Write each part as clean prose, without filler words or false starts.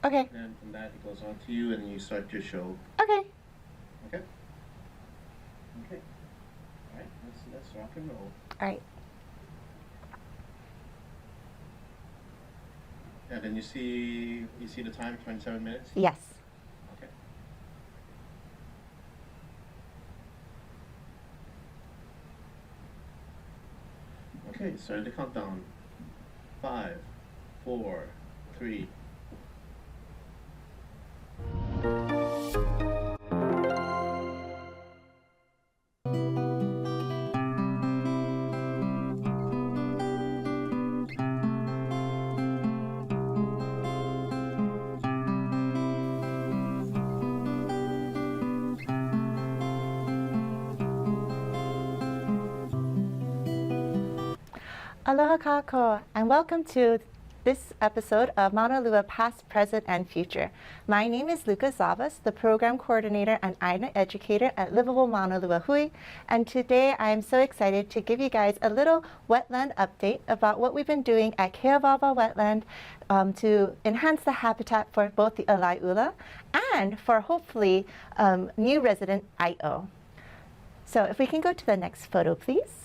Okay. And from that, it goes on to you, and you start your show. Okay. Okay? Okay. All right, let's rock and roll. All right. And then you see the time, 27 minutes? Yes. Okay. Okay, starting the countdown. 5, 4, 3. Aloha kākou, and welcome to this episode of Maunalua Past, Present, and Future. My name is Luka Zavas, the Program Coordinator and Aina Educator at Livable Maunalua Hui, and today I am so excited to give you guys a little wetland update about what we've been doing at Keawāwa Wetland to enhance the habitat for both the ŌleloNet and for hopefully new resident Io. So if we can go to the next photo, please.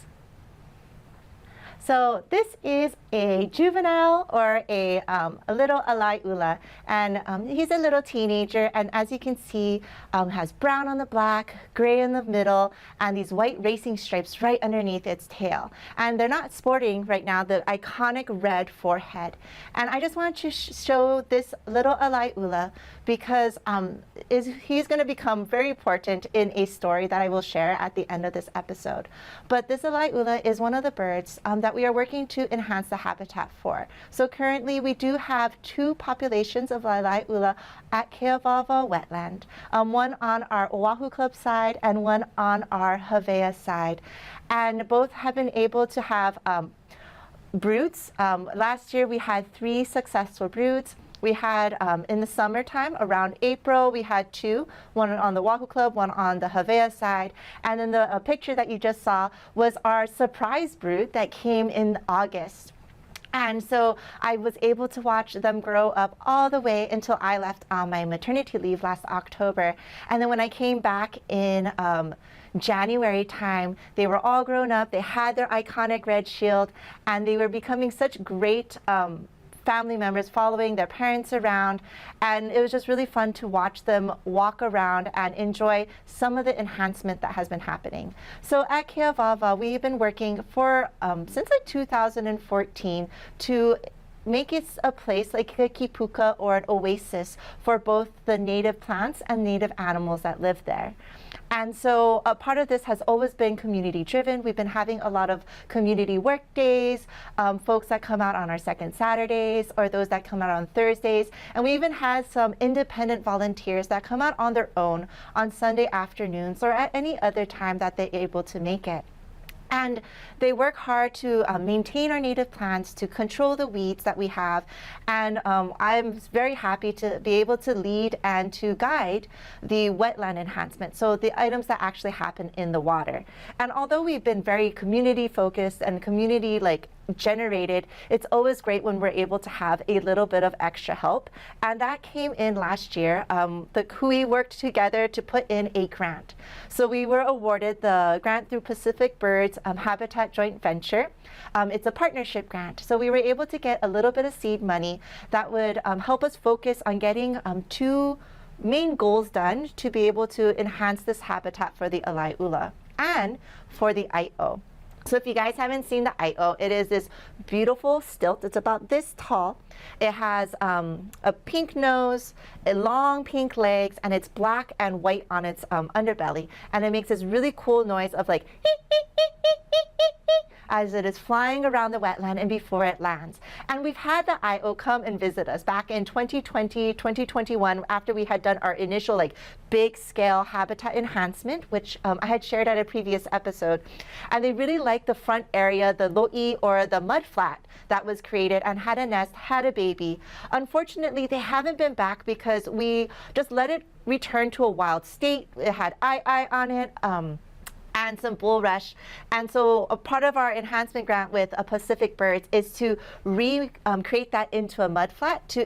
So this is a juvenile or a little ŌleloNet, and he's a little teenager, and as you can see, has brown on the black, gray in the middle, and these white racing stripes right underneath its tail. And they're not sporting right now the iconic red forehead. And I just want to show this little ŌleloNet because he's going to become very important in a story that I will share at the end of this episode. But this ŌleloNet is one of the birds that we are working to enhance the habitat for. So currently we do have 2 populations of ŌleloNet at Keawāwa Wetland, one on our Oahu Club side and one on our Hawaii side. And both have been able to have broods. Last year we had 3 successful broods. We had, in the summertime, around April, we had 2, one on the Oahu Club, one on the Hawaii side. And then the picture that you just saw was our surprise brood that came in August. And so I was able to watch them grow up all the way until I left on my maternity leave last October. And then when I came back in January time, they were all grown up, they had their iconic red shield, and they were becoming such great family members, following their parents around, and it was just really fun to watch them walk around and enjoy some of the enhancement that has been happening. So at Keawāwa, we've been working for since like 2014 to make it a place like a kipuka or an oasis for both the native plants and native animals that live there. And so a part of this has always been community driven. We've been having a lot of community work days, folks that come out on our second Saturdays or those that come out on Thursdays. And we even had some independent volunteers that come out on their own on Sunday afternoons or at any other time that they're able to make it. And they work hard to maintain our native plants, to control the weeds that we have. And I'm very happy to be able to lead and to guide the wetland enhancement, so the items that actually happen in the water. And although we've been very community focused and community generated, it's always great when we're able to have a little bit of extra help. And that came in last year. The Hui worked together to put in a grant. So we were awarded the grant through Pacific Birds Habitat Joint Venture. It's a partnership grant. So we were able to get a little bit of seed money that would help us focus on getting 2 main goals done to be able to enhance this habitat for the ŌleloNet and for the Io. So if you guys haven't seen the Io, it is this beautiful stilt. It's about this tall. It has a pink nose, long pink legs, and it's black and white on its underbelly. And it makes this really cool noise of like as it is flying around the wetland and before it lands. And we've had the Io come and visit us back in 2020, 2021, after we had done our initial big scale habitat enhancement, which I had shared at a previous episode. And they really liked the front area, the lo'i or the mud flat that was created and had a nest, had a baby. Unfortunately, they haven't been back because we just let it return to a wild state. It had on it. and some bulrush. And so a part of our enhancement grant with Pacific Birds is to create that into a mudflat to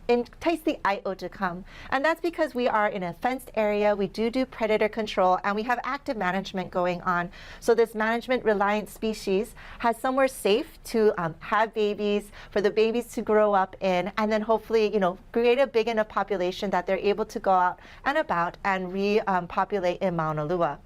entice the IO to come. And that's because we are in a fenced area, we do predator control, and we have active management going on. So this management reliant species has somewhere safe to have babies, for the babies to grow up in, and then hopefully, create a big enough population that they're able to go out and about and repopulate in Maunalua.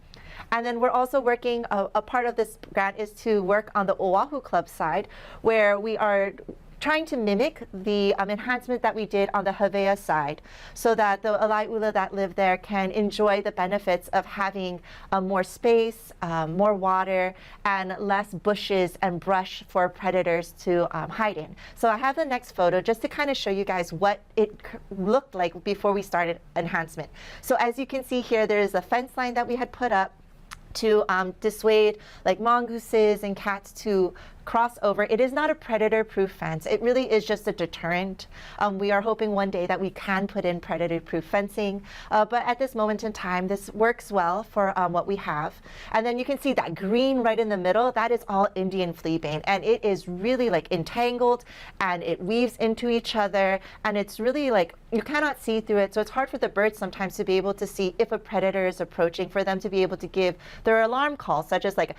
And then we're also working, a part of this grant is to work on the Oahu Club side, where we are trying to mimic the enhancement that we did on the Havea side, so that the ʻAlaiʻula that live there can enjoy the benefits of having more space, more water, and less bushes and brush for predators to hide in. So I have the next photo just to kind of show you guys what it looked like before we started enhancement. So as you can see here, there is a fence line that we had put up to dissuade like mongooses and cats to cross over. It is not a predator-proof fence. It really is just a deterrent. We are hoping one day that we can put in predator-proof fencing, but at this moment in time, this works well for what we have. And then you can see that green right in the middle, that is all Indian fleabane, and it is really like entangled, and it weaves into each other, and it's really like, you cannot see through it, so it's hard for the birds sometimes to be able to see if a predator is approaching, for them to be able to give their alarm calls, such as like,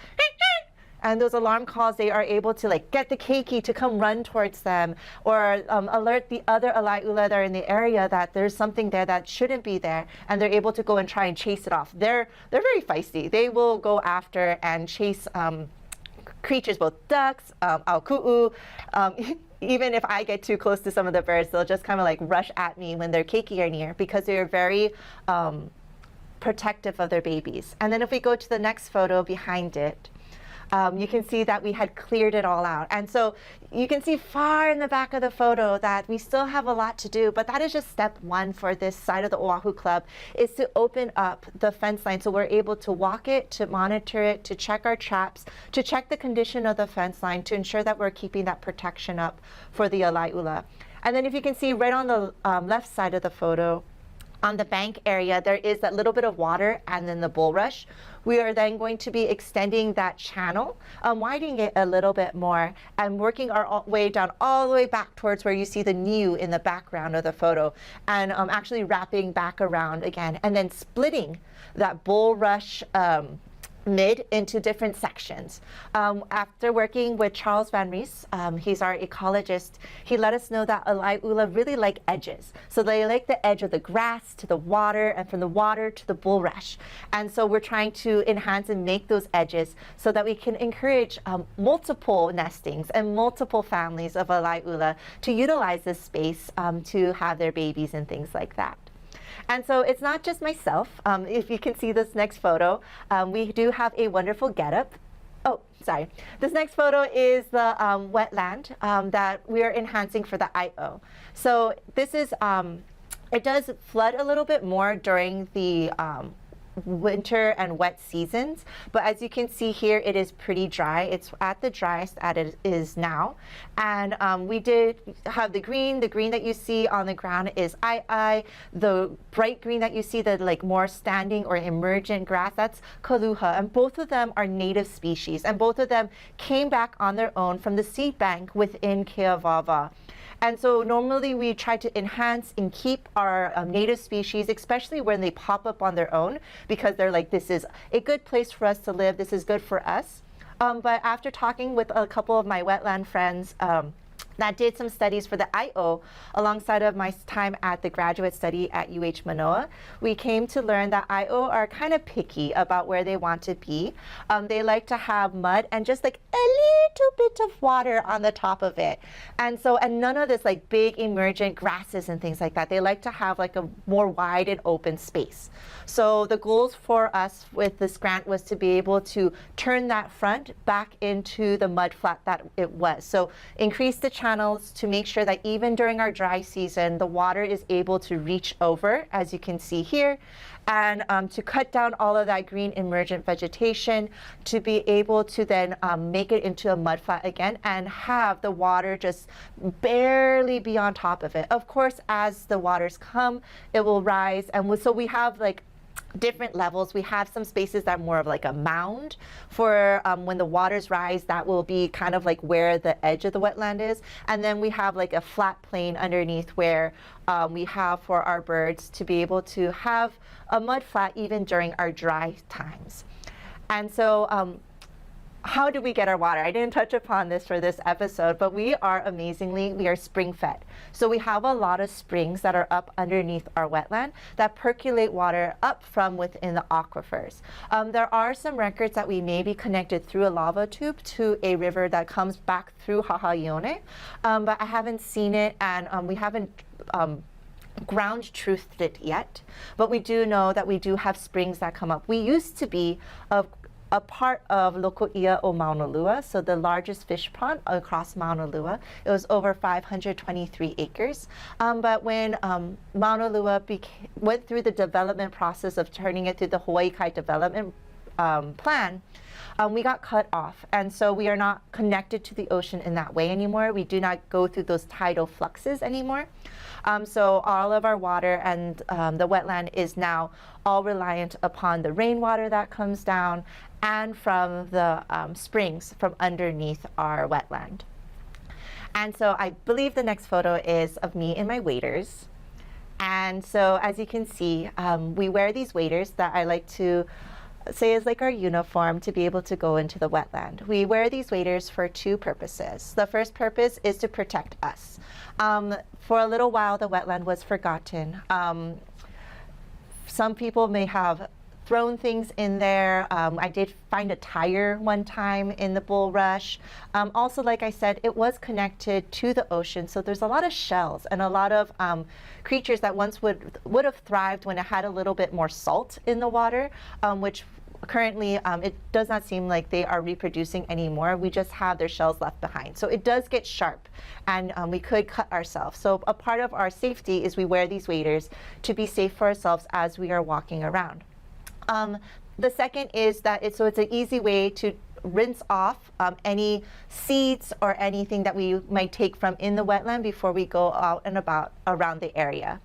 and those alarm calls, they are able to like get the keiki to come run towards them, or alert the other ʻAlaiʻula that are in the area that there's something there that shouldn't be there, and they're able to go and try and chase it off. They're very feisty. They will go after and chase creatures, both ducks, auku'u. Even if I get too close to some of the birds, they'll just kind of like rush at me when their keiki are near, because they are very protective of their babies. And then if we go to the next photo behind it, you can see that we had cleared it all out. And so you can see far in the back of the photo that we still have a lot to do, but that is just step one for this side of the Oahu Club, is to open up the fence line so we're able to walk it, to monitor it, to check our traps, to check the condition of the fence line, to ensure that we're keeping that protection up for the ʻAlaiʻula. And then if you can see right on the left side of the photo, on the bank area, there is that little bit of water and then the bulrush. We are then going to be extending that channel, widening it a little bit more, and working our way down all the way back towards where you see the niu in the background of the photo, and actually wrapping back around again, and then splitting that bulrush mid into different sections. After working with Charles Van Rees, he's our ecologist, he let us know that ʻAlaiʻula really like edges. So they like the edge of the grass to the water, and from the water to the bulrush. And so we're trying to enhance and make those edges so that we can encourage multiple nestings and multiple families of ʻAlaiʻula to utilize this space to have their babies and things like that. And so it's not just myself. If you can see this next photo, we do have a wonderful getup. Oh, sorry. This next photo is the wetland that we are enhancing for the IO. So this is, it does flood a little bit more during the winter and wet seasons, but as you can see here, it is pretty dry. It's at the driest that it is now, and we did have the green that you see on the ground is the bright green that you see, the like more standing or emergent grass, that's kaluha, and both of them are native species, and both of them came back on their own from the seed bank within Keawāwa. And so normally we try to enhance and keep our native species, especially when they pop up on their own, because they're like, this is a good place for us to live, this is good for us. But after talking with a couple of my wetland friends that did some studies for the IO alongside of my time at the graduate study at UH Manoa, we came to learn that IO are kind of picky about where they want to be. They like to have mud and just like a little bit of water on the top of it. And so, and none of this like big emergent grasses and things like that. They like to have like a more wide and open space. So the goals for us with this grant was to be able to turn that front back into the mud flat that it was. So increase the channels to make sure that even during our dry season, the water is able to reach over, as you can see here, and to cut down all of that green emergent vegetation to be able to then make it into a mud flat again and have the water just barely be on top of it. Of course, as the waters come, it will rise, and so we have like different levels. We have some spaces that are more of like a mound for when the waters rise, that will be kind of like where the edge of the wetland is. And then we have like a flat plain underneath where we have for our birds to be able to have a mud flat even during our dry times. And so how do we get our water? I didn't touch upon this for this episode, but we are spring fed. So we have a lot of springs that are up underneath our wetland that percolate water up from within the aquifers. There are some records that we may be connected through a lava tube to a river that comes back through Hahaione, but I haven't seen it, and we haven't ground truthed it yet. But we do know that we do have springs that come up. We used to be a part of Loko'ia o Maunalua, so the largest fish pond across Maunalua. It was over 523 acres. But when Maunalua went through the development process of turning it to the Hawaii Kai development plan, we got cut off. And so we are not connected to the ocean in that way anymore. We do not go through those tidal fluxes anymore. So all of our water and the wetland is now all reliant upon the rainwater that comes down and from the springs from underneath our wetland. And so I believe the next photo is of me in my waders. And so as you can see, we wear these waders that I like to say is like our uniform to be able to go into the wetland. We wear these waders for two purposes. The first purpose is to protect us. For a little while, the wetland was forgotten. Some people may have thrown things in there. I did find a tire one time in the bulrush. Also, like I said, it was connected to the ocean, so there's a lot of shells and a lot of creatures that once would have thrived when it had a little bit more salt in the water, which currently it does not seem like they are reproducing anymore. We just have their shells left behind. So it does get sharp, and we could cut ourselves. So a part of our safety is we wear these waders to be safe for ourselves as we are walking around. The second is that it's an easy way to rinse off any seeds or anything that we might take from in the wetland before we go out and about around the area.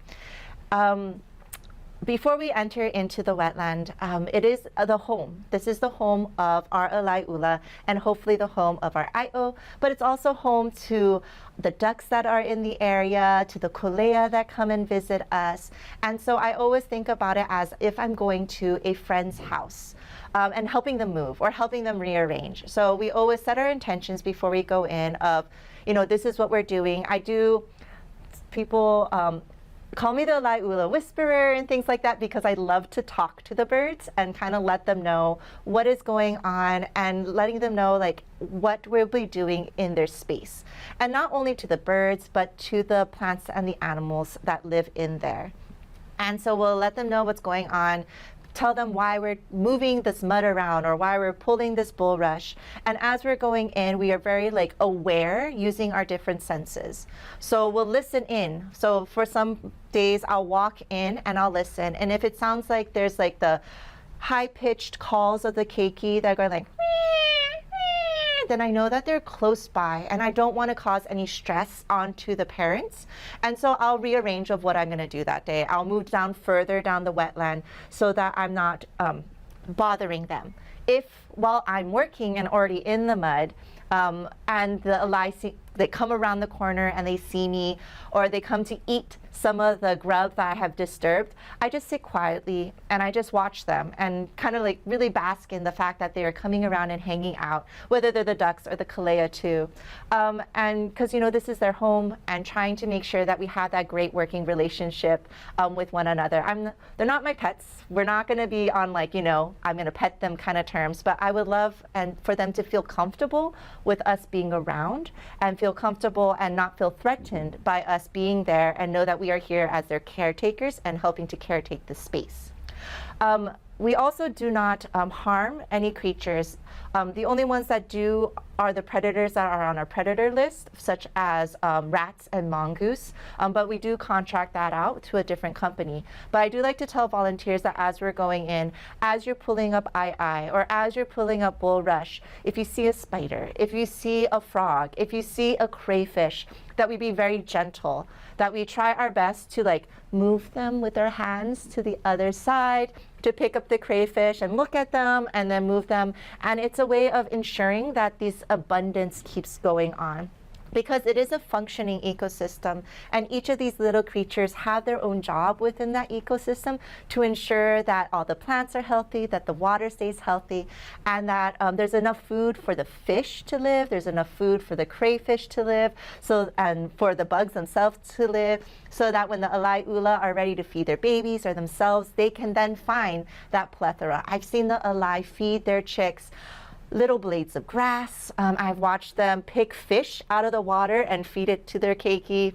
Before we enter into the wetland, it is the home. This is the home of our Alai'ula and hopefully the home of our Ai'o, but it's also home to the ducks that are in the area, to the kolea that come and visit us. And so I always think about it as if I'm going to a friend's house and helping them move or helping them rearrange. So we always set our intentions before we go in of, this is what we're doing. People call me the Alai'ula whisperer and things like that because I love to talk to the birds and kind of let them know what is going on and letting them know like what we'll be doing in their space. And not only to the birds, but to the plants and the animals that live in there. And so we'll let them know what's going on, tell them why we're moving this mud around or why we're pulling this bulrush. And as we're going in, we are very aware using our different senses. So we'll listen in. So for some days I'll walk in and I'll listen. And if it sounds like there's the high-pitched calls of the keiki that are going then I know that they're close by and I don't want to cause any stress onto the parents. And so I'll rearrange of what I'm going to do that day. I'll move down further down the wetland so that I'm not bothering them. If while I'm working and already in the mud, and the alai, they come around the corner and they see me, or they come to eat some of the grub that I have disturbed, I just sit quietly and I just watch them and kind of really bask in the fact that they are coming around and hanging out, whether they're the ducks or the kalea too. And because this is their home, and trying to make sure that we have that great working relationship with one another. They're not my pets. We're not going to be on I'm going to pet them kind of terms, but I would love for them to feel comfortable with us being around and feel comfortable and not feel threatened by us being there and know that we are here as their caretakers and helping to caretake the space. We also do not harm any creatures The only ones that do are the predators that are on our predator list, such as rats and mongoose, but we do contract that out to a different company. But I do like to tell volunteers that as we're going in, as you're pulling up or as you're pulling up bulrush, if you see a spider, if you see a frog, if you see a crayfish, that we be very gentle, that we try our best to like move them with our hands to the other side, to pick up the crayfish and look at them and then move them. And it's a way of ensuring that this abundance keeps going on, because it is a functioning ecosystem, and each of these little creatures have their own job within that ecosystem to ensure that all the plants are healthy, that the water stays healthy, and that there's enough food for the fish to live, there's enough food for the crayfish to live, and for the bugs themselves to live, so that when the ʻleloNet are ready to feed their babies or themselves, they can then find that plethora. I've seen the ʻleloNet feed their chicks little blades of grass. I've watched them pick fish out of the water and feed it to their keiki.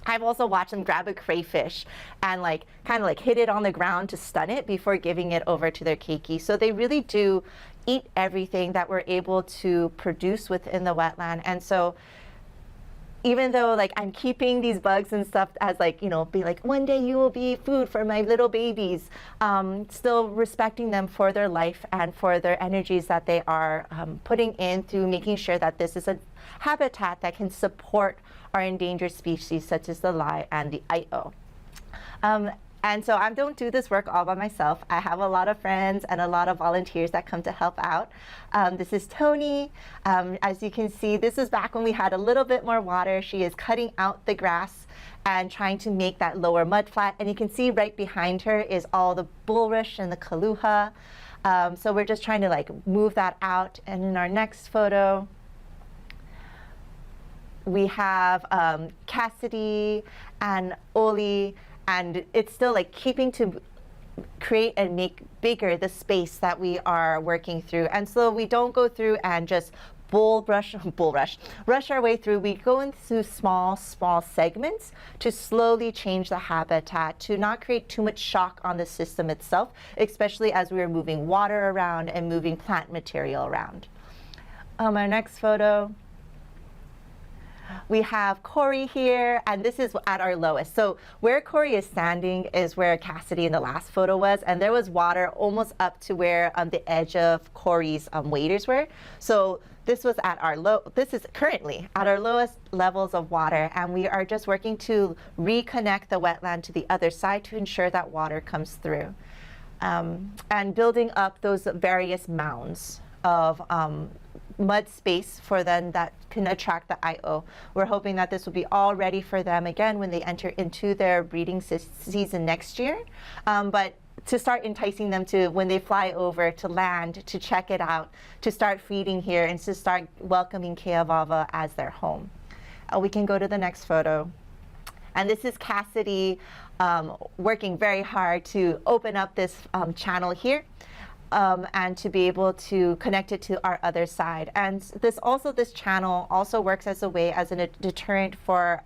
I've also watched them grab a crayfish and kind of hit it on the ground to stun it before giving it over to their keiki. So they really do eat everything that we're able to produce within the wetland. And so even though I'm keeping these bugs and stuff as be like, one day you will be food for my little babies, still respecting them for their life and for their energies that they are putting in through making sure that this is a habitat that can support our endangered species such as the lai and the Ai'o. And so I don't do this work all by myself. I have a lot of friends and a lot of volunteers that come to help out. This is Tony. As you can see, this is back when we had a little bit more water. She is cutting out the grass and trying to make that lower mud flat. And you can see right behind her is all the bulrush and the kaluha. So we're just trying to move that out. And in our next photo, we have Cassidy and Oli. And it's still like to create and make bigger the space that we are working through. And so we don't go through and just rush our way through. We go into small segments to slowly change the habitat, to not create too much shock on the system itself, especially as we are moving water around and moving plant material around. Our next photo. We have Corey here, and this is at our lowest. So where Corey is standing is where Cassidy in the last photo was, and there was water almost up to where the edge of Corey's waders were. So this was at our this is currently at our lowest levels of water, and we are just working to reconnect the wetland to the other side to ensure that water comes through. And building up those various mounds of mud space for them that can attract the Ai'o. We're hoping that this will be all ready for them again when they enter into their breeding season next year. But to start enticing them to, when they fly over to land, to check it out, to start feeding here and to start welcoming Keawāwa as their home. We can go to the next photo. And this is Cassidy working very hard to open up this channel here. And to be able to connect it to our other side. And this channel also works as a way, as a deterrent for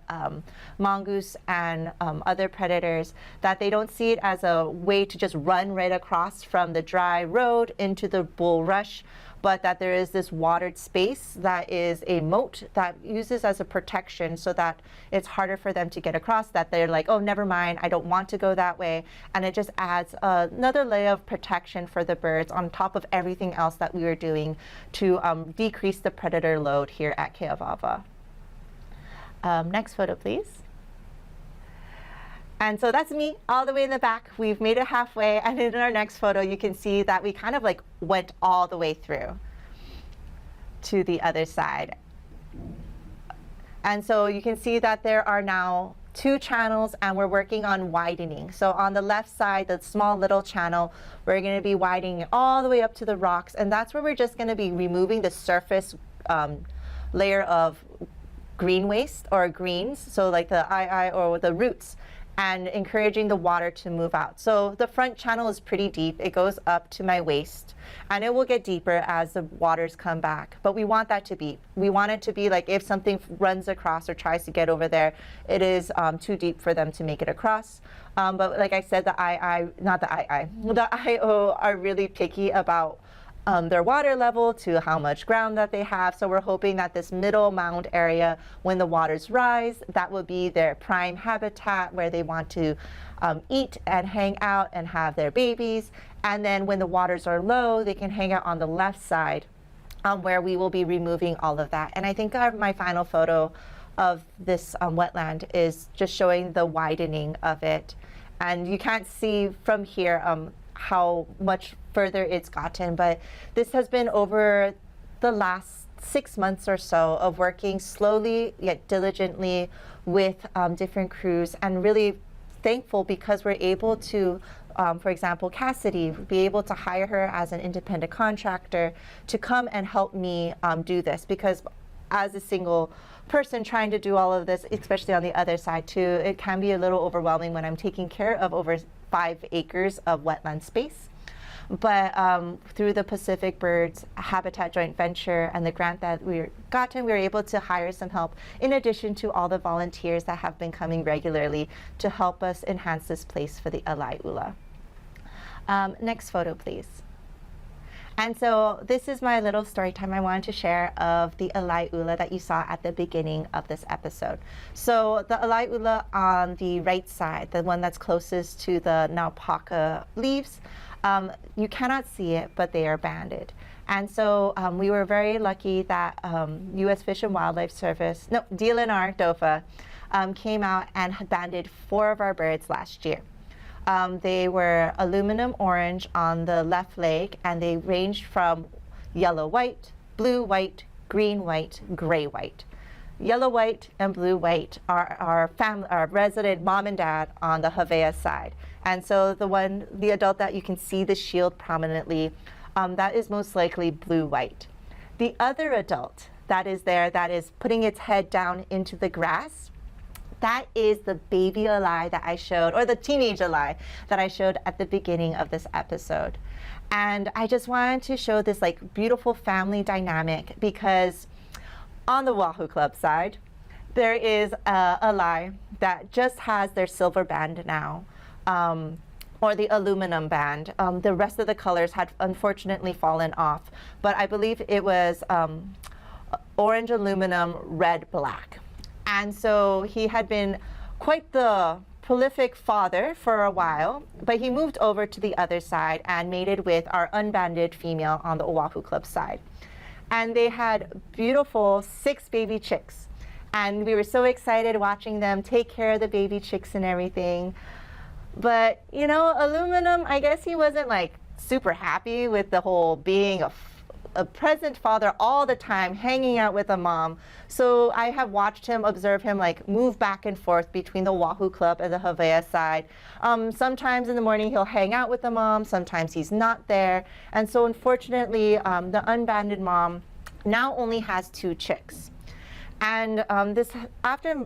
mongoose and other predators, that they don't see it as a way to just run right across from the dry road into the bulrush, but that there is this watered space that is a moat that uses as a protection so that it's harder for them to get across, that they're like, oh, never mind, I don't want to go that way. And it just adds another layer of protection for the birds on top of everything else that we were doing to decrease the predator load here at Keawāwa. Next photo, please. And so that's me all the way in the back. We've made it halfway, and in our next photo you can see that we kind of went all the way through to the other side. And so you can see that there are now 2 channels, and we're working on widening. So on the left side, the small little channel, we're going to be widening it all the way up to the rocks, and that's where we're just going to be removing the surface layer of green waste or greens, so like the or the roots, and encouraging the water to move out. So the front channel is pretty deep. It goes up to my waist, and it will get deeper as the waters come back. But we want that to be, we want it to be like if something runs across or tries to get over there, it is too deep for them to make it across. But like I said, the Ai'o are really picky about their water level to how much ground that they have. So we're hoping that this middle mound area, when the waters rise, that will be their prime habitat where they want to eat and hang out and have their babies. And then when the waters are low, they can hang out on the left side where we will be removing all of that. And I think my final photo of this wetland is just showing the widening of it. And you can't see from here how much further it's gotten, but this has been over the last 6 months or so of working slowly yet diligently with different crews, and really thankful because we're able to, for example, Cassidy, be able to hire her as an independent contractor to come and help me do this, because as a single person trying to do all of this, especially on the other side too, it can be a little overwhelming when I'm taking care of over 5 acres of wetland space. But through the Pacific Birds Habitat Joint Venture and the grant that we were able to hire some help, in addition to all the volunteers that have been coming regularly to help us enhance this place for the ʻAlai ula. Next photo, please. And so this is my little story time I wanted to share of the ʻAlai ula that you saw at the beginning of this episode. So the ʻAlai ula on the right side, the one that's closest to the naupaka leaves, you cannot see it, but they are banded. And so we were very lucky that U.S. Fish and Wildlife Service, DLNR, DOFA, came out and had banded 4 of our birds last year. They were aluminum orange on the left leg, and they ranged from yellow-white, blue-white, green-white, gray-white. Yellow-white and blue-white are our resident mom and dad on the Havea side. And so the adult that you can see the shield prominently, that is most likely blue-white. The other adult that is there, that is putting its head down into the grass, that is the baby ʻAlai that I showed, or the teenage ʻAlai that I showed at the beginning of this episode. And I just wanted to show this like beautiful family dynamic, because on the Wahoo Club side, there is a ʻAlai that just has their silver band now, or the aluminum band. The rest of the colors had unfortunately fallen off, but I believe it was orange, aluminum, red, black. And so he had been quite the prolific father for a while, but he moved over to the other side and mated with our unbanded female on the Oahu Club side. And they had beautiful 6 baby chicks. And we were so excited watching them take care of the baby chicks and everything. But, you know, aluminum, I guess he wasn't like super happy with the whole being a present father all the time, hanging out with a mom. So I have watched him, observe him like move back and forth between the Wahoo Club and the Havea side. Sometimes in the morning he'll hang out with the mom, sometimes he's not there. And so unfortunately, the unbanded mom now only has 2 chicks. And this, after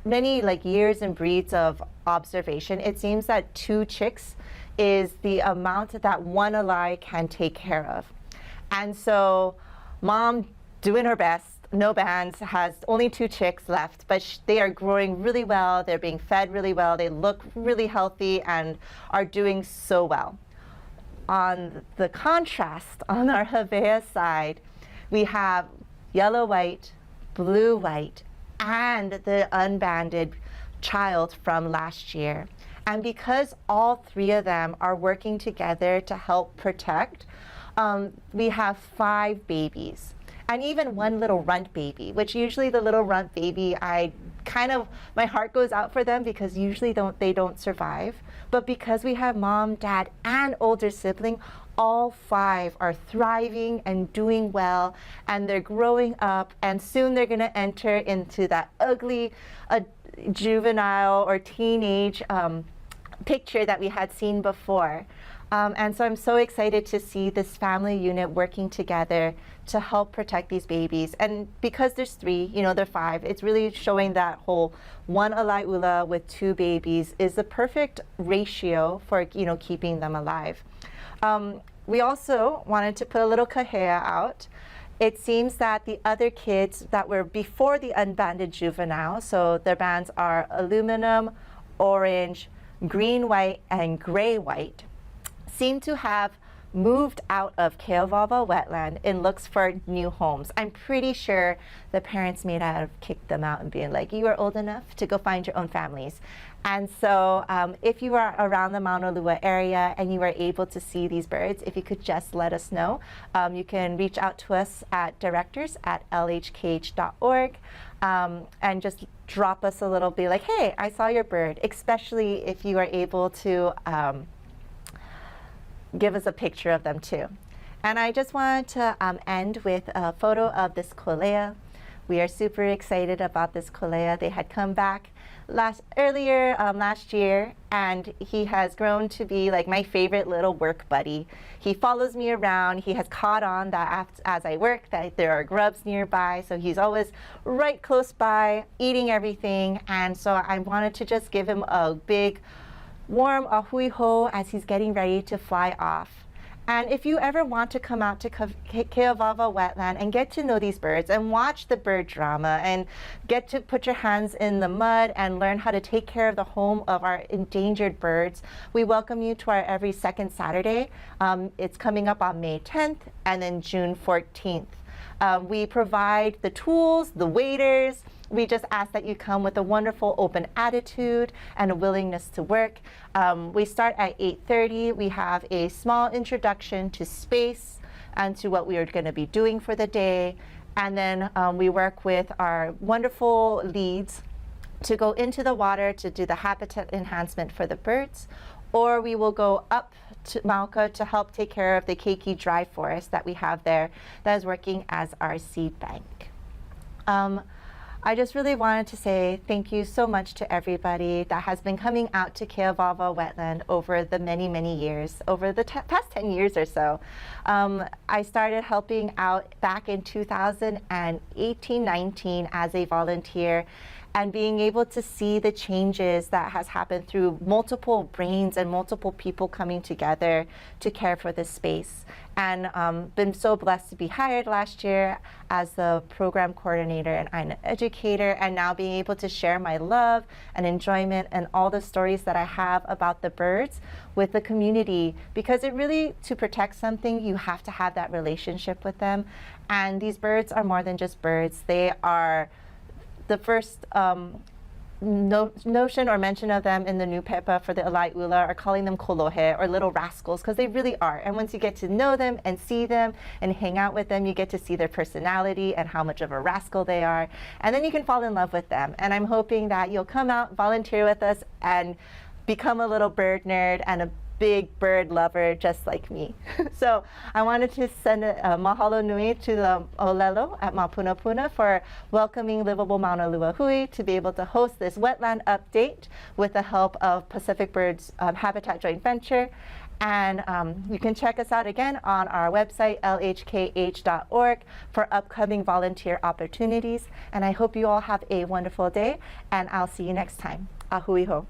many like years and breeds of observation, it seems that 2 chicks is the amount that one ʻAlai can take care of. And so mom, doing her best, no bands, has only 2 chicks left, but they are growing really well, they're being fed really well, they look really healthy and are doing so well. On the contrast, on our Havea side, we have yellow-white, blue-white, and the unbanded child from last year. And because all 3 of them are working together to help protect, we have 5 babies, and even 1 little runt baby, which usually the little runt baby, my heart goes out for them because usually they don't survive. But because we have mom, dad, and older sibling, all 5 are thriving and doing well, and they're growing up, and soon they're gonna enter into that ugly juvenile or teenage picture that we had seen before. And so I'm so excited to see this family unit working together to help protect these babies. And because there's 3, you know, they're 5, it's really showing that whole 1 ʻAlai ula with 2 babies is the perfect ratio for, you know, keeping them alive. We also wanted to put a little kahea out. It seems that the other kids that were before the unbanded juvenile, so their bands are aluminum, orange, green-white, and gray-white, seem to have moved out of Keawāwa Wetland and looks for new homes. I'm pretty sure the parents may have kicked them out and being like, you are old enough to go find your own families. And so if you are around the Maunalua area and you are able to see these birds, if you could just let us know. You can reach out to us at directors@lhkh.org and just drop us a little, be like, hey, I saw your bird, especially if you are able to give us a picture of them too. And I just wanted to end with a photo of this kolea. We are super excited about this kolea. They had come back last year, and he has grown to be like my favorite little work buddy. He follows me around. He has caught on that as I work that there are grubs nearby, so he's always right close by, eating everything. And so I wanted to just give him a big, warm ahui ho as he's getting ready to fly off. And if you ever want to come out to Keawāwa Wetland and get to know these birds and watch the bird drama and get to put your hands in the mud and learn how to take care of the home of our endangered birds, we welcome you to our every second Saturday. It's coming up on May 10th and then June 14th. We provide the tools, the waiters. We just ask that you come with a wonderful open attitude and a willingness to work. We start at 8:30. We have a small introduction to space and to what we are going to be doing for the day. And then we work with our wonderful leads to go into the water to do the habitat enhancement for the birds, or we will go up to Mauka to help take care of the keiki dry forest that we have there that is working as our seed bank. I just really wanted to say thank you so much to everybody that has been coming out to Keawāwa Wetland over the many, many years, over the past 10 years or so. I started helping out back in 2018-19 as a volunteer, and being able to see the changes that has happened through multiple brains and multiple people coming together to care for this space. And been so blessed to be hired last year as the program coordinator and I'm an educator, and now being able to share my love and enjoyment and all the stories that I have about the birds with the community, because it really, to protect something, you have to have that relationship with them. And these birds are more than just birds. They are the first notion or mention of them in the new pepa for the ʻleloNet are calling them kolohe, or little rascals, because they really are. And once you get to know them and see them and hang out with them, you get to see their personality and how much of a rascal they are. And then you can fall in love with them. And I'm hoping that you'll come out, volunteer with us, and become a little bird nerd and a big bird lover just like me. So I wanted to send a mahalo nui to the ʻŌlelo at Mapunapuna for welcoming Livable Maunalua Hui to be able to host this wetland update with the help of Pacific Birds Habitat Joint Venture. And you can check us out again on our website, lhkh.org, for upcoming volunteer opportunities. And I hope you all have a wonderful day, and I'll see you next time. Ahui ho.